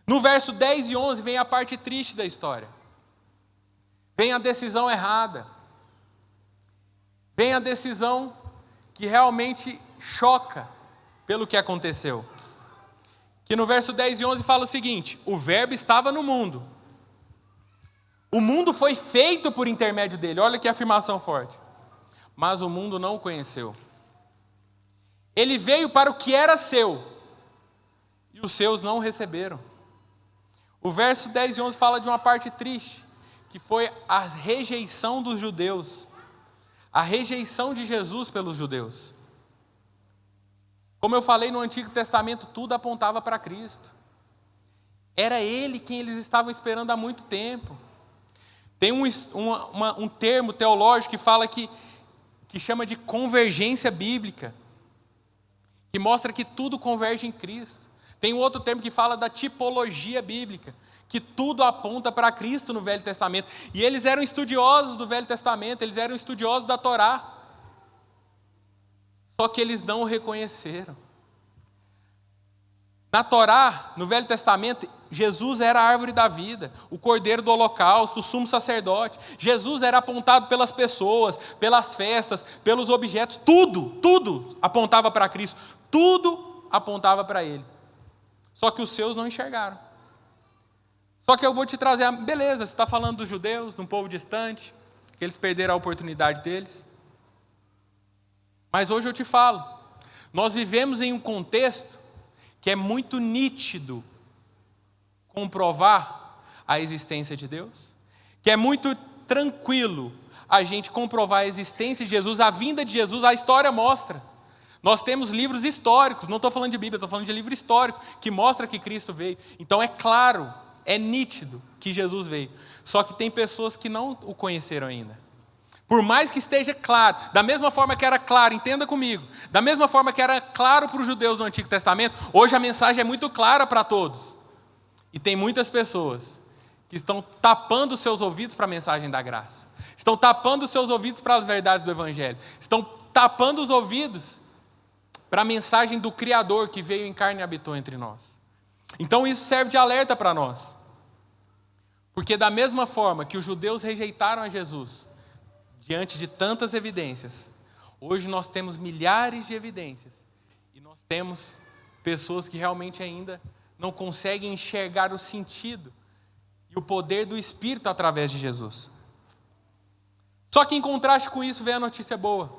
S1: No verso 10 e 11 vem a parte triste da história. Vem a decisão errada. Vem a decisão que realmente choca pelo que aconteceu. Que no verso 10 e 11 fala o seguinte, o verbo estava no mundo. O mundo foi feito por intermédio dele. Olha que afirmação forte. Mas o mundo não o conheceu. Ele veio para o que era seu, e os seus não o receberam. O verso 10 e 11 fala de uma parte triste, que foi a rejeição dos judeus, a rejeição de Jesus pelos judeus. Como eu falei no Antigo Testamento, tudo apontava para Cristo. Era Ele quem eles estavam esperando há muito tempo. Tem um termo teológico que fala que chama de convergência bíblica, que mostra que tudo converge em Cristo. Tem um outro termo que fala da tipologia bíblica, que tudo aponta para Cristo no Velho Testamento. E eles eram estudiosos do Velho Testamento, eles eram estudiosos da Torá. Só que eles não o reconheceram. Na Torá, no Velho Testamento, Jesus era a árvore da vida, o cordeiro do holocausto, o sumo sacerdote. Jesus era apontado pelas pessoas, pelas festas, pelos objetos, tudo apontava para Cristo, tudo apontava para Ele. Só que os seus não enxergaram. Só que eu vou te trazer, beleza, você está falando dos judeus, de um povo distante, que eles perderam a oportunidade deles. Mas hoje eu te falo, nós vivemos em um contexto que é muito nítido comprovar a existência de Deus, que é muito tranquilo a gente comprovar a existência de Jesus, a vinda de Jesus, a história mostra. Nós temos livros históricos, não estou falando de Bíblia, estou falando de livro histórico, que mostra que Cristo veio. Então é claro, é nítido que Jesus veio. Só que tem pessoas que não o conheceram ainda. Por mais que esteja claro, da mesma forma que era claro, entenda comigo, da mesma forma que era claro para os judeus do Antigo Testamento, hoje a mensagem é muito clara para todos. E tem muitas pessoas que estão tapando seus ouvidos para a mensagem da graça. Estão tapando seus ouvidos para as verdades do Evangelho. Estão tapando os ouvidos para a mensagem do Criador que veio em carne e habitou entre nós. Então isso serve de alerta para nós. Porque da mesma forma que os judeus rejeitaram a Jesus, diante de tantas evidências, hoje nós temos milhares de evidências. E nós temos pessoas que realmente ainda não conseguem enxergar o sentido e o poder do Espírito através de Jesus. Só que em contraste com isso vem a notícia boa.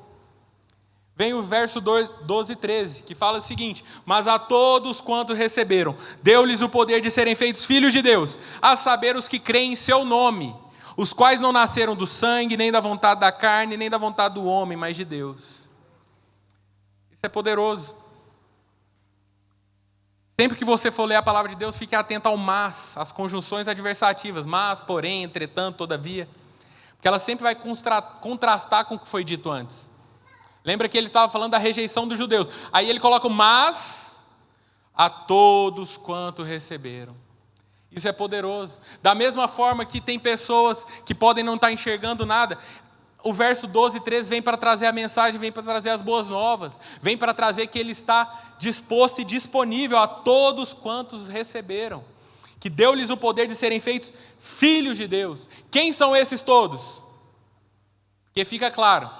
S1: Vem o verso 12 e 13, que fala o seguinte: mas a todos quantos receberam, deu-lhes o poder de serem feitos filhos de Deus, a saber os que creem em seu nome, os quais não nasceram do sangue, nem da vontade da carne, nem da vontade do homem, mas de Deus. Isso é poderoso. Sempre que você for ler a palavra de Deus, fique atento ao mas, às conjunções adversativas, mas, porém, entretanto, todavia, porque ela sempre vai contrastar com o que foi dito antes. Lembra que ele estava falando da rejeição dos judeus. Aí ele coloca o mas a todos quanto receberam. Isso é poderoso. Da mesma forma que tem pessoas que podem não estar enxergando nada, o verso 12 e 13 vem para trazer a mensagem, vem para trazer as boas novas, vem para trazer que ele está disposto e disponível a todos quantos receberam, que deu-lhes o poder de serem feitos filhos de Deus. Quem são esses todos? Porque fica claro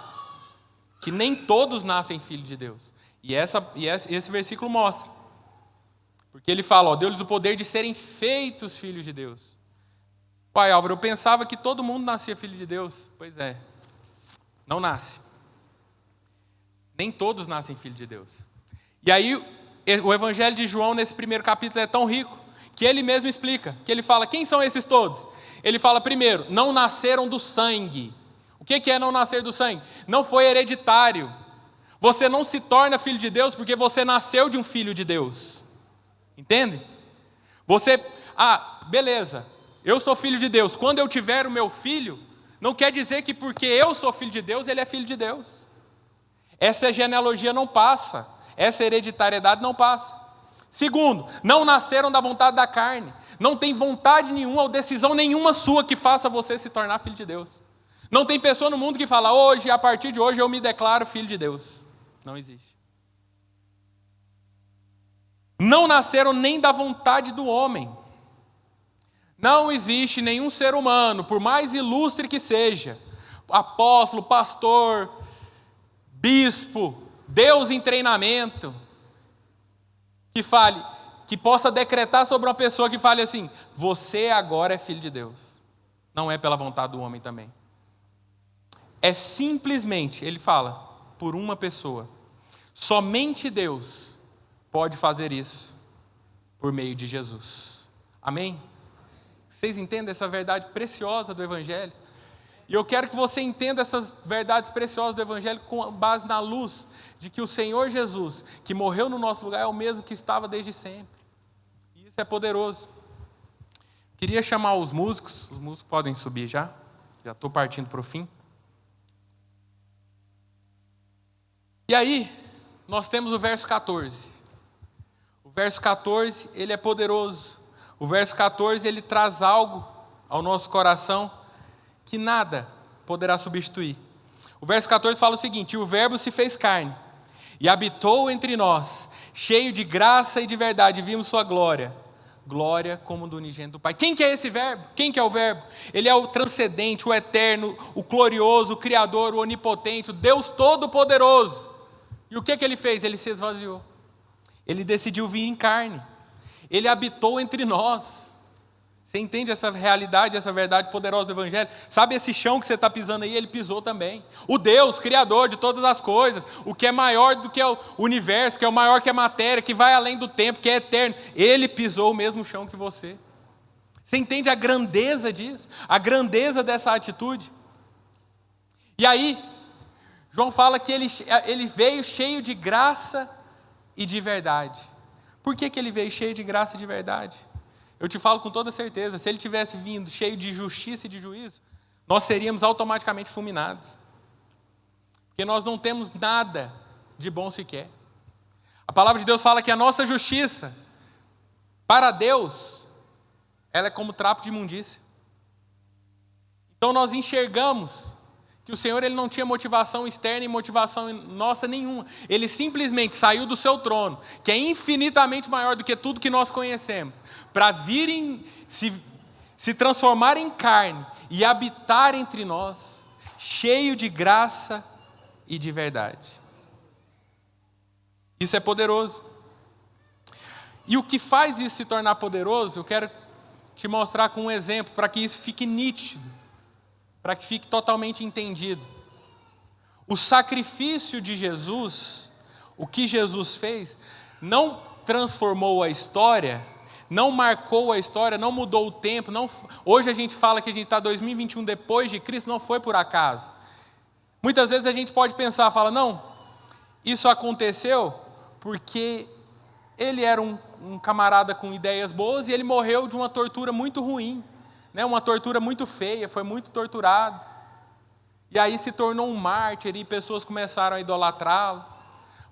S1: que nem todos nascem filhos de Deus. E esse versículo mostra. Porque ele fala, deu-lhes o poder de serem feitos filhos de Deus. Pai Álvaro, eu pensava que todo mundo nascia filho de Deus. Pois é, não nasce. Nem todos nascem filhos de Deus. E aí, o Evangelho de João, nesse primeiro capítulo, é tão rico, que ele mesmo explica, que ele fala, quem são esses todos? Ele fala, primeiro, não nasceram do sangue. O que é não nascer do sangue? Não foi hereditário. Você não se torna filho de Deus porque você nasceu de um filho de Deus. Entende? Beleza, eu sou filho de Deus. Quando eu tiver o meu filho, não quer dizer que porque eu sou filho de Deus, ele é filho de Deus. Essa genealogia não passa. Essa hereditariedade não passa. Segundo, não nasceram da vontade da carne. Não tem vontade nenhuma ou decisão nenhuma sua que faça você se tornar filho de Deus. Não tem pessoa no mundo que fala, hoje, a partir de hoje, eu me declaro filho de Deus. Não existe. Não nasceram nem da vontade do homem. Não existe nenhum ser humano, por mais ilustre que seja, apóstolo, pastor, bispo, Deus em treinamento, que possa decretar sobre uma pessoa que fale assim, você agora é filho de Deus. Não é pela vontade do homem também. É simplesmente, ele fala, por uma pessoa. Somente Deus pode fazer isso por meio de Jesus. Amém? Vocês entendem essa verdade preciosa do Evangelho? E eu quero que você entenda essas verdades preciosas do Evangelho com base na luz de que o Senhor Jesus, que morreu no nosso lugar, é o mesmo que estava desde sempre. E isso é poderoso. Queria chamar os músicos podem subir já estou partindo para o fim. E aí, nós temos o verso 14. O verso 14, ele é poderoso. O verso 14, ele traz algo ao nosso coração que nada poderá substituir. O verso 14 fala o seguinte, o verbo se fez carne e habitou entre nós, cheio de graça e de verdade, vimos sua glória. Glória como do unigênito do Pai. Quem que é esse verbo? Quem que é o verbo? Ele é o transcendente, o eterno, o glorioso, o criador, o onipotente, o Deus todo-poderoso. E o que ele fez? Ele se esvaziou. Ele decidiu vir em carne. Ele habitou entre nós. Você entende essa realidade, essa verdade poderosa do Evangelho? Sabe esse chão que você está pisando aí? Ele pisou também. O Deus, Criador de todas as coisas, o que é maior do que o universo, que é o maior que a matéria, que vai além do tempo, que é eterno. Ele pisou o mesmo chão que você. Você entende a grandeza disso? A grandeza dessa atitude? E aí, João fala que ele veio cheio de graça e de verdade. Por que ele veio cheio de graça e de verdade? Eu te falo com toda certeza, se ele tivesse vindo cheio de justiça e de juízo, nós seríamos automaticamente fulminados. Porque nós não temos nada de bom sequer. A palavra de Deus fala que a nossa justiça, para Deus, ela é como trapo de imundícia. Então nós enxergamos que o Senhor ele não tinha motivação externa e motivação nossa nenhuma. Ele simplesmente saiu do seu trono, que é infinitamente maior do que tudo que nós conhecemos, para vir se transformar em carne e habitar entre nós, cheio de graça e de verdade. Isso é poderoso. E o que faz isso se tornar poderoso, eu quero te mostrar com um exemplo, para que isso fique nítido, para que fique totalmente entendido. O sacrifício de Jesus, o que Jesus fez, não transformou a história, não marcou a história, não mudou o tempo. Hoje a gente fala que a gente está 2021 depois de Cristo, não foi por acaso. Muitas vezes a gente pode pensar, fala, não, isso aconteceu porque ele era um camarada com ideias boas e ele morreu de uma tortura muito ruim. Uma tortura muito feia, foi muito torturado. E aí se tornou um mártir e pessoas começaram a idolatrá-lo.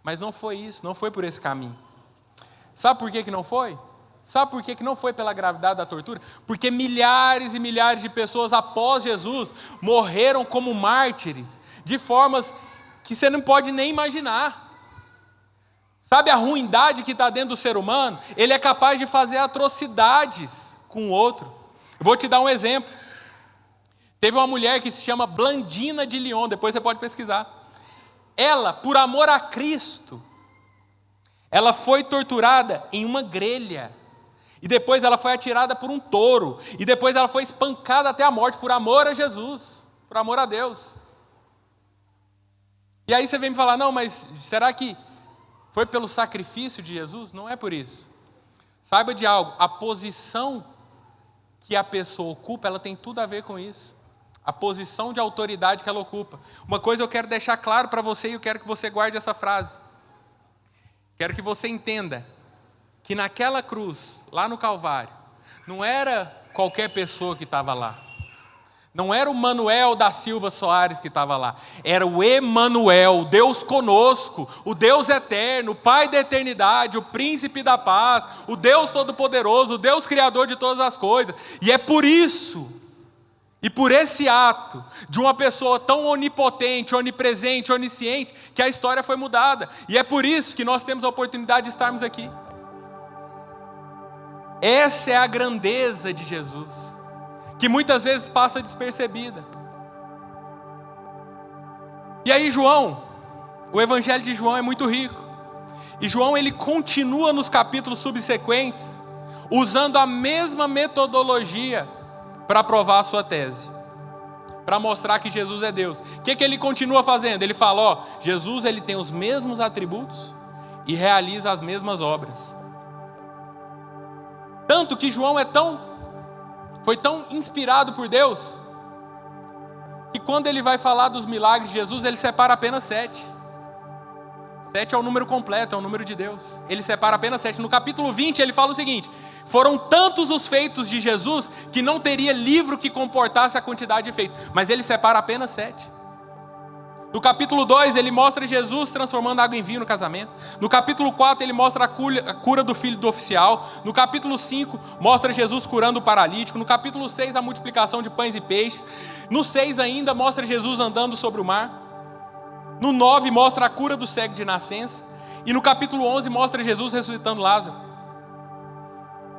S1: Mas não foi isso, não foi por esse caminho. Sabe por que não foi? Sabe por que não foi pela gravidade da tortura? Porque milhares e milhares de pessoas após Jesus morreram como mártires, de formas que você não pode nem imaginar. Sabe a ruindade que está dentro do ser humano? Ele é capaz de fazer atrocidades com o outro. Eu vou te dar um exemplo. Teve uma mulher que se chama Blandina de Lyon, depois você pode pesquisar. Ela, por amor a Cristo, ela foi torturada em uma grelha. E depois ela foi atirada por um touro. E depois ela foi espancada até a morte por amor a Jesus, por amor a Deus. E aí você vem me falar, não, mas será que foi pelo sacrifício de Jesus? Não é por isso. Saiba de algo, a posição que a pessoa ocupa, ela tem tudo a ver com isso. A posição de autoridade que ela ocupa. Uma coisa eu quero deixar claro para você e eu quero que você guarde essa frase. Quero que você entenda que naquela cruz, lá no Calvário, não era qualquer pessoa que estava lá. Não era o Manuel da Silva Soares que estava lá. Era o Emanuel, o Deus conosco, o Deus eterno, o Pai da eternidade, o Príncipe da paz, o Deus todo-poderoso, o Deus criador de todas as coisas. E é por isso, e por esse ato de uma pessoa tão onipotente, onipresente, onisciente, que a história foi mudada. E é por isso que nós temos a oportunidade de estarmos aqui. Essa é a grandeza de Jesus, que muitas vezes passa despercebida. E aí João, o evangelho de João é muito rico. E João ele continua nos capítulos subsequentes, usando a mesma metodologia para provar a sua tese, para mostrar que Jesus é Deus. O que ele continua fazendo? Ele fala, Jesus ele tem os mesmos atributos e realiza as mesmas obras. Tanto que João foi tão inspirado por Deus, que quando ele vai falar dos milagres de Jesus, ele separa apenas 7. 7 é o número completo, é o número de Deus. Ele separa apenas 7. No capítulo 20 ele fala o seguinte: foram tantos os feitos de Jesus, que não teria livro que comportasse a quantidade de feitos. Mas ele separa apenas 7. No capítulo 2 ele mostra Jesus transformando água em vinho no casamento. No capítulo 4 ele mostra a cura do filho do oficial. No capítulo 5 mostra Jesus curando o paralítico. No capítulo 6 a multiplicação de pães e peixes. No 6 ainda mostra Jesus andando sobre o mar. No 9 mostra a cura do cego de nascença. E no capítulo 11 mostra Jesus ressuscitando Lázaro.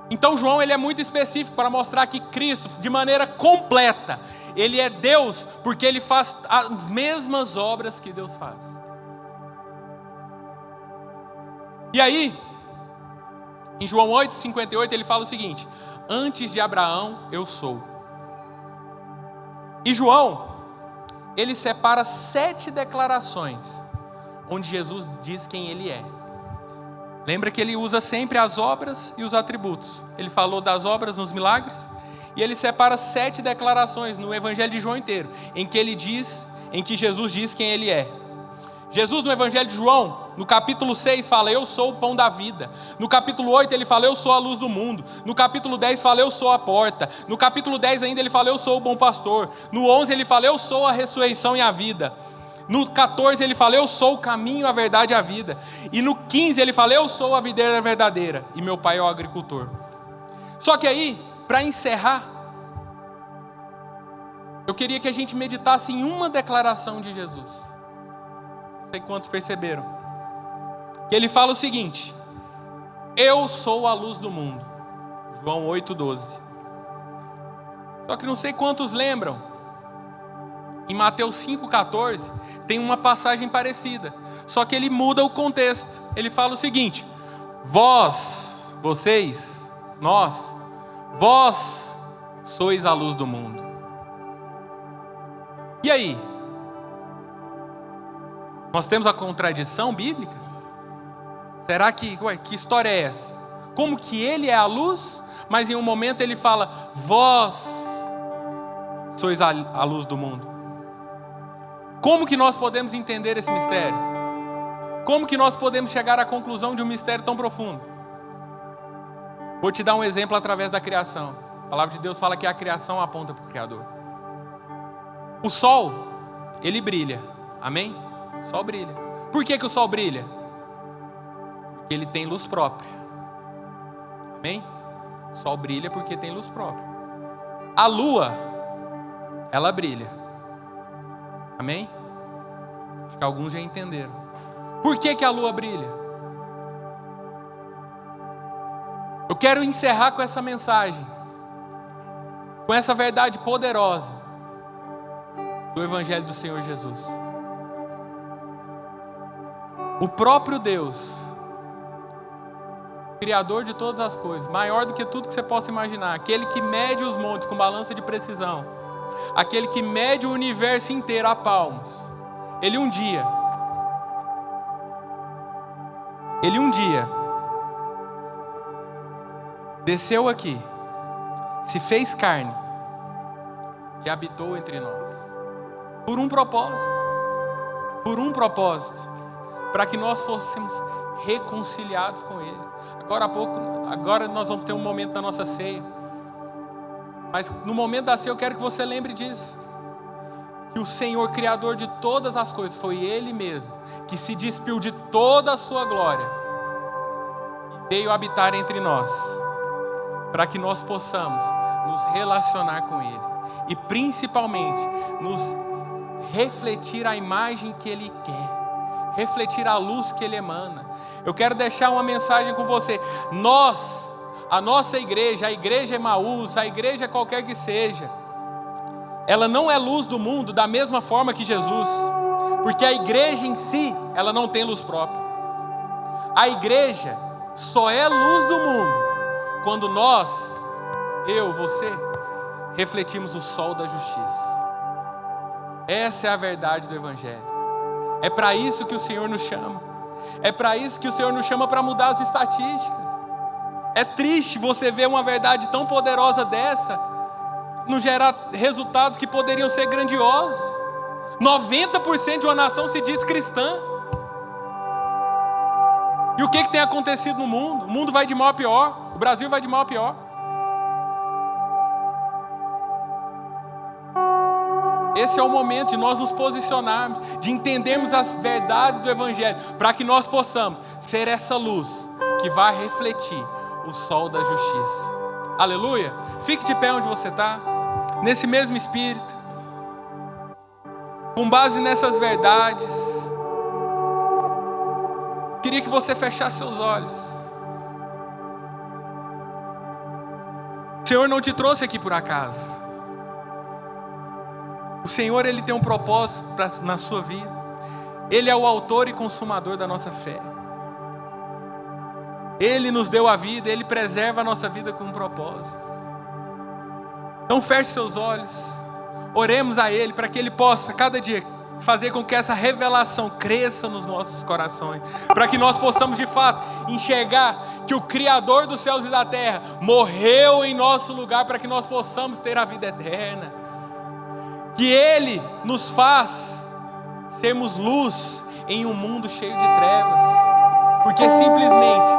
S1: Então João ele é muito específico para mostrar que Cristo, de maneira completa, ele é Deus, porque ele faz as mesmas obras que Deus faz. E aí, em João 8:58 ele fala o seguinte: antes de Abraão eu sou. E João, ele separa 7 declarações, onde Jesus diz quem ele é. Lembra que ele usa sempre as obras e os atributos. Ele falou das obras nos milagres, e ele separa 7 declarações no Evangelho de João inteiro, em que Jesus diz quem ele é. Jesus no Evangelho de João, no capítulo 6 fala, eu sou o pão da vida. No capítulo 8 ele fala, eu sou a luz do mundo. No capítulo 10 fala, eu sou a porta. No capítulo 10 ainda ele fala, eu sou o bom pastor. No 11 ele fala, eu sou a ressurreição e a vida. No 14 ele fala, eu sou o caminho, a verdade e a vida. E no 15 ele fala, eu sou a videira verdadeira e meu pai é o agricultor. Só que aí, para encerrar, eu queria que a gente meditasse em uma declaração de Jesus. Não sei quantos perceberam. Ele fala o seguinte: eu sou a luz do mundo. João 8,12. Só que não sei quantos lembram. Em Mateus 5,14 tem uma passagem parecida. Só que ele muda o contexto. Ele fala o seguinte: vós, vocês, nós, vós sois a luz do mundo. E aí? Nós temos a contradição bíblica? Será que história é essa? Como que ele é a luz, mas em um momento ele fala, vós sois a luz do mundo. Como que nós podemos entender esse mistério? Como que nós podemos chegar à conclusão de um mistério tão profundo? Vou te dar um exemplo através da criação. A palavra de Deus fala que a criação aponta para o Criador. O sol, ele brilha, amém? O sol brilha. Por que o sol brilha? Porque ele tem luz própria. Amém? O sol brilha porque tem luz própria. A lua, ela brilha. Amém? Acho que alguns já entenderam. Por que a lua brilha? Eu quero encerrar com essa mensagem, com essa verdade poderosa do Evangelho do Senhor Jesus. O próprio Deus, Criador de todas as coisas, maior do que tudo que você possa imaginar, aquele que mede os montes com balança de precisão, aquele que mede o universo inteiro a palmos, Ele um dia desceu aqui, se fez carne e habitou entre nós, por um propósito, para que nós fôssemos reconciliados com Ele. Agora nós vamos ter um momento da nossa ceia, mas no momento da ceia eu quero que você lembre disso, que o Senhor, Criador de todas as coisas, foi Ele mesmo que se despiu de toda a sua glória e veio habitar entre nós, para que nós possamos nos relacionar com Ele e principalmente nos refletir a imagem que Ele quer, refletir a luz que Ele emana. Eu quero deixar uma mensagem com você. A nossa igreja, a igreja Emaús, a igreja qualquer que seja, ela não é luz do mundo da mesma forma que Jesus, porque a igreja em si, ela não tem luz própria. A igreja só é luz do mundo quando nós, eu, você, refletimos o sol da justiça. Essa é a verdade do Evangelho. É para isso que o Senhor nos chama. É para isso que o Senhor nos chama, para mudar as estatísticas. É triste você ver uma verdade tão poderosa dessa nos gerar resultados que poderiam ser grandiosos. 90% de uma nação se diz cristã. E o que tem acontecido no mundo? O mundo vai de mal a pior. O Brasil vai de mal a pior. Esse é o momento de nós nos posicionarmos, de entendermos as verdades do Evangelho, para que nós possamos ser essa luz que vai refletir o sol da justiça. Aleluia! Fique de pé onde você está, nesse mesmo espírito, com base nessas verdades. Queria que você fechasse seus olhos. O Senhor não te trouxe aqui por acaso. O Senhor, Ele tem um propósito na sua vida. Ele é o autor e consumador da nossa fé. Ele nos deu a vida, Ele preserva a nossa vida com um propósito. Então feche seus olhos, oremos a Ele para que Ele possa cada dia fazer com que essa revelação cresça nos nossos corações, para que nós possamos de fato enxergar que o Criador dos céus e da terra morreu em nosso lugar para que nós possamos ter a vida eterna. Que Ele nos faz sermos luz em um mundo cheio de trevas. Porque simplesmente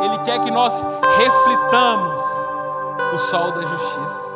S1: Ele quer que nós reflitamos o sol da justiça.